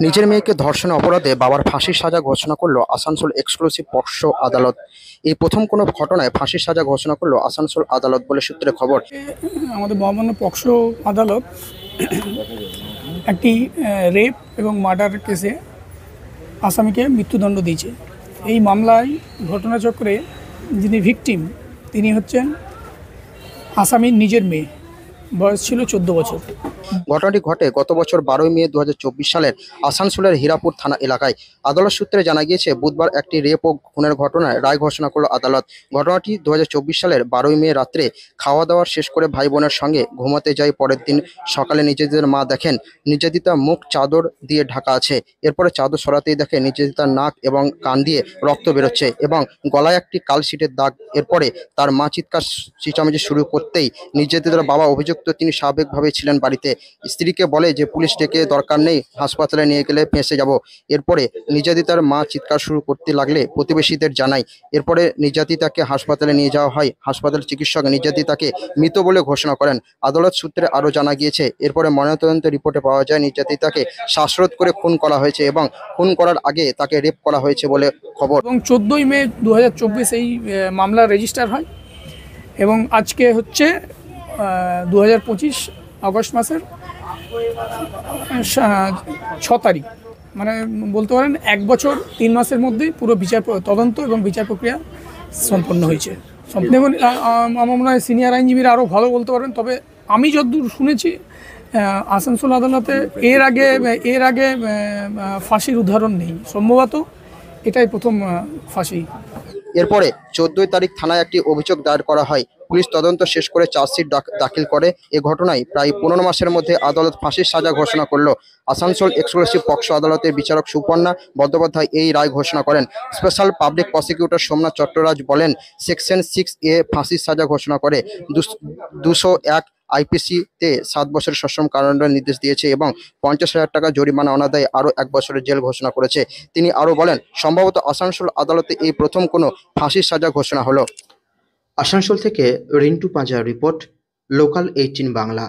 নিজের মেয়েকে ধর্ষণ অপরাধে বাবার ফাঁসির সাজা ঘোষণা করলো আসানসোল এক্সক্লুসিভ পক্সো আদালত। এই প্রথম কোনো ঘটনায় ফাঁসির সাজা ঘোষণা করলো আসানসোল আদালত বলে সূত্রে খবর। আমাদের মহামান্য পক্সো আদালত একটি রেপ এবং মার্ডার কেসে আসামিকে মৃত্যুদণ্ড দিয়েছে। এই মামলায় ঘটনাচক্রে যিনি ভিকটিম তিনি হচ্ছেন আসামির নিজের মেয়ে, বয়স ছিল 14 বছর। ঘটনাটি ঘটে গত বছর 12ই মে 2024 সালের আসানসোলের হীরাপুর থানা এলাকায়। আদালত সূত্রে জানা গিয়েছে বুধবার একটি রেপ ও খুনের ঘটনায় রায় ঘোষণা করল আদালত। ঘটনাটি 2024 সালের 12ই মে রাত্রে খাওয়া দাওয়া শেষ করে ভাই বোনের সঙ্গে ঘুমাতে যায়। পরের দিন সকালে নিজেদের মা দেখেন নির্যাতিতা মুখ চাদর দিয়ে ঢাকা আছে। এরপরে চাদর সরাতেই দেখে নির্যাতিতার নাক এবং কান দিয়ে রক্ত বেরোচ্ছে এবং গলায় একটি কালশিটের দাগ। এরপরে তার মা চিৎকার চেঁচামেচি শুরু করতেই নির্যাতিতার বাবা অভিযুক্ত তিনি স্বাভাবিকভাবে ছিলেন বাড়িতে। স্ত্রীকে বলে যে পুলিশ ডেকে দরকার নেই, হাসপাতালে নিয়ে গেলে ফেঁসে যাব। এরপরে নির্যাতিতার মা চিৎকার শুরু করতে লাগলে প্রতিবেশীদের জানায়। এরপরে নির্যাতিতাকে হাসপাতালে নিয়ে যাওয়া হয়। হাসপাতাল চিকিৎসক নির্যাতিতাকে মৃত বলে ঘোষণা করেন। আদালত সূত্রে আরও জানা গিয়েছে এরপরে ময়নাতদন্ত রিপোর্টে পাওয়া যায় নির্যাতিতাকে শ্বাসরোধ করে খুন করা হয়েছে এবং খুন করার আগে তাকে রেপ করা হয়েছে বলে খবর। এবং 14ই মে 2024 এই মামলা রেজিস্টার হয় এবং আজকে হচ্ছে 2025 আগস্ট মাসের 6 তারিখ, মানে বলতে পারেন 1 বছর 3 মাসের মধ্যেই পুরো বিচার তদন্ত এবং বিচার প্রক্রিয়া সম্পন্ন হয়েছে। দেখুন, আমার মনে হয় সিনিয়র আইনজীবীরা আরও ভালো বলতে পারেন, তবে আমি যতদূর শুনেছি আসানসোল আদালতে এর আগে ফাঁসির উদাহরণ নেই, সম্ভবত এটাই প্রথম ফাঁসি। এরপরে 14 তারিখ থানায় একটি অভিযোগ দায়ের করা হয়। পুলিশ তদন্ত শেষ করে চার্জশিট দাখিল করে। এ ঘটনায় প্রায় 15 মাসের মধ্যে আদালত ফাঁসির সাজা ঘোষণা করলো। আসানসোল এক্সক্লুসিভ পক্সো আদালতের বিচারক সুপর্ণা বন্দ্যোপাধ্যায় এই রায় ঘোষণা করেন। Special public prosecutor Somnath Chattaraj বলেন, সেকশন 6A ফাঁসির সাজা ঘোষণা করে 201 আইপিসিতে 7 বছরের সশ্রম কারাদণ্ডের নির্দেশ দিয়েছে এবং 50,000 টাকা জরিমানা অনাদায়ে আরও 1 বছরের জেল ঘোষণা করেছে। তিনি আরও বলেন, সম্ভবত আসানসোল আদালতে এই প্রথম কোনো ফাঁসির সাজা ঘোষণা হলো। আসানসোল থেকে রিন্টু পাঁজার রিপোর্ট, লোকাল 18 বাংলা।